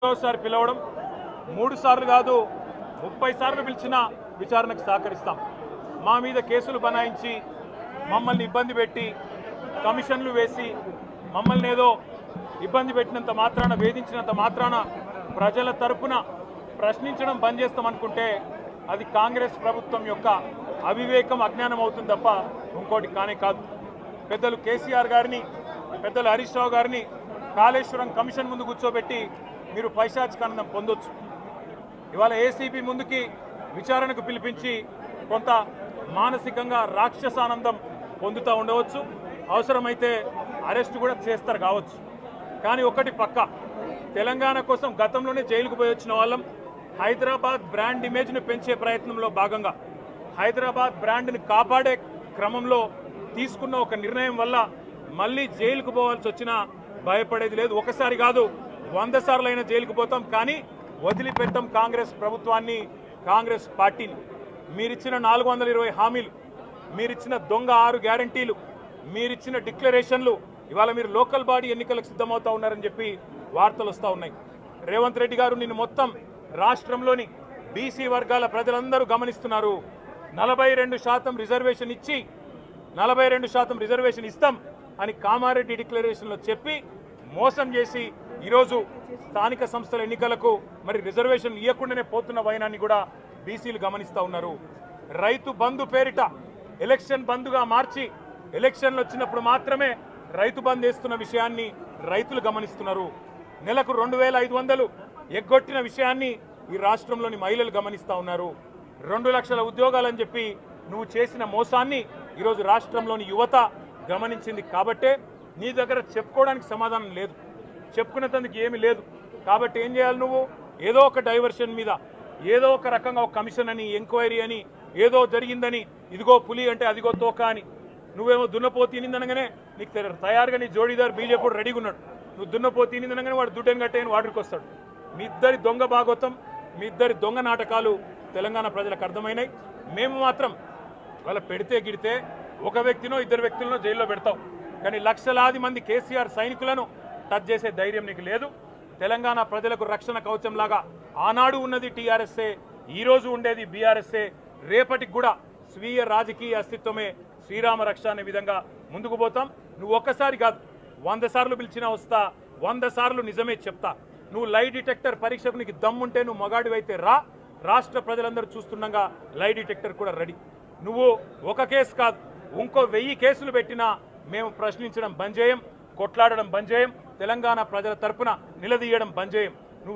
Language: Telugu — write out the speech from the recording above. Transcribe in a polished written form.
ఒకసారి పిలవడం 3 సార్లు కాదు 30 సార్లు పిలిచినా విచారణకు సహకరిస్తాం. మా మీద కేసులు బనాయించి మమ్మల్ని ఇబ్బంది పెట్టి కమిషన్లు వేసి మమ్మల్ని ఏదో ఇబ్బంది పెట్టినంత మాత్రాన వేధించినంత మాత్రాన ప్రజల తరపున ప్రశ్నించడం బంద్ చేస్తామనుకుంటే అది కాంగ్రెస్ ప్రభుత్వం యొక్క అవివేకం అజ్ఞానం అవుతుంది తప్ప ఇంకోటి కానే కాదు. పెద్దలు కేసీఆర్ గారిని పెద్దలు హరీష్ రావు గారిని కాళేశ్వరం కమిషన్ ముందు కూర్చోబెట్టి మీరు పైశాచికానందం పొందొచ్చు. ఇవాళ ఏసీబీ ముందుకి విచారణకు పిలిపించి కొంత మానసికంగా రాక్షసానందం పొందుతూ ఉండవచ్చు, అవసరమైతే అరెస్ట్ కూడా చేస్తారు కావచ్చు. కానీ ఒకటి పక్క, తెలంగాణ కోసం గతంలోనే జైలుకు పోయి వచ్చిన వాళ్ళం. హైదరాబాద్ బ్రాండ్ ఇమేజ్ను పెంచే ప్రయత్నంలో భాగంగా హైదరాబాద్ బ్రాండ్ని కాపాడే క్రమంలో తీసుకున్న ఒక నిర్ణయం వల్ల మళ్ళీ జైలుకు పోవాల్సి వచ్చినా భయపడేది లేదు. ఒకసారి కాదు 100 సార్లు అయినా జైలుకు పోతాం, కానీ వదిలిపెట్టాం కాంగ్రెస్ ప్రభుత్వాన్ని, కాంగ్రెస్ పార్టీని. మీరిచ్చిన 420 హామీలు, మీరిచ్చిన దొంగ 6 గ్యారంటీలు, మీరిచ్చిన డిక్లరేషన్లు ఇవాళ మీరు లోకల్ బాడీ ఎన్నికలకు సిద్ధమవుతా ఉన్నారని చెప్పి వార్తలు వస్తూ ఉన్నాయి. రేవంత్ రెడ్డి గారు నిన్ను మొత్తం రాష్ట్రంలోని బీసీ వర్గాల ప్రజలందరూ గమనిస్తున్నారు. 42% రిజర్వేషన్ ఇచ్చి 42% రిజర్వేషన్ ఇస్తాం అని కామారెడ్డి డిక్లరేషన్లో చెప్పి మోసం చేసి ఈరోజు స్థానిక సంస్థల ఎన్నికలకు మరి రిజర్వేషన్ ఇవ్వకుండానే పోతున్న వైనాన్ని కూడా బీసీలు గమనిస్తూ ఉన్నారు. రైతు బంధు పేరిట ఎలక్షన్ బంధుగా మార్చి ఎలక్షన్లు వచ్చినప్పుడు మాత్రమే రైతు బంధు వేస్తున్న విషయాన్ని రైతులు గమనిస్తున్నారు. నెలకు 2500 ఎగ్గొట్టిన విషయాన్ని ఈ రాష్ట్రంలోని మహిళలు గమనిస్తూ ఉన్నారు. 2 లక్షల ఉద్యోగాలని చెప్పి నువ్వు చేసిన మోసాన్ని ఈరోజు రాష్ట్రంలోని యువత గమనించింది. కాబట్టే నీ దగ్గర చెప్పుకోవడానికి సమాధానం లేదు, చెప్పుకునేందుకు ఏమీ లేదు. కాబట్టి ఏం చేయాలి, నువ్వు ఏదో ఒక డైవర్షన్ మీద ఏదో ఒక రకంగా ఒక కమిషన్ అని, ఎంక్వైరీ అని, ఏదో జరిగిందని, ఇదిగో పులి అంటే అదిగో తోక అని, నువ్వేమో దున్నపోతు తినిందనగానే నీకు తయారుగా నీ జోడీదారు బీజేపీ రెడీగా ఉన్నాడు. నువ్వు దున్నపోతు తినిందనగానే వాడు దుడ్డని కట్టేయని వాడికి వస్తాడు. మీ ఇద్దరి దొంగ భాగవతం, మీ ఇద్దరి దొంగ నాటకాలు తెలంగాణ ప్రజలకు అర్థమైనాయి. మేము మాత్రం వాళ్ళ పెడితే గిడితే ఒక వ్యక్తినో 2 వ్యక్తులను జైల్లో పెడతావు, కానీ లక్షలాది మంది కేసీఆర్ సైనికులను టచ్ చేసే ధైర్యం నీకు లేదు. తెలంగాణ ప్రజలకు రక్షణ కవచంలాగా ఆనాడు ఉన్నది టీఆర్ఎస్ఏ, ఈరోజు ఉండేది బీఆర్ఎస్ఏ, రేపటికి కూడా స్వీయ రాజకీయ అస్తిత్వమే శ్రీరామ రక్ష అనే విధంగా ముందుకు పోతాం. నువ్వు ఒక్కసారి కాదు 100 సార్లు పిలిచినా వస్తా, 100 సార్లు నిజమే చెప్తా. నువ్వు లై డిటెక్టర్ పరీక్షకు నీకు దమ్ముంటే నువ్వు మగాడివైతే రా, రాష్ట్ర ప్రజలందరూ చూస్తుండగా లై డిటెక్టర్ కూడా రెడీ. నువ్వు ఒక కేసు కాదు ఇంకో 1000 కేసులు పెట్టినా మేము ప్రశ్నించడం బంద్ చేయం, కొట్లాడడం బంద్ చేయం, తెలంగాణ ప్రజల తరపున నిలదీయడం బంద్ చేయం.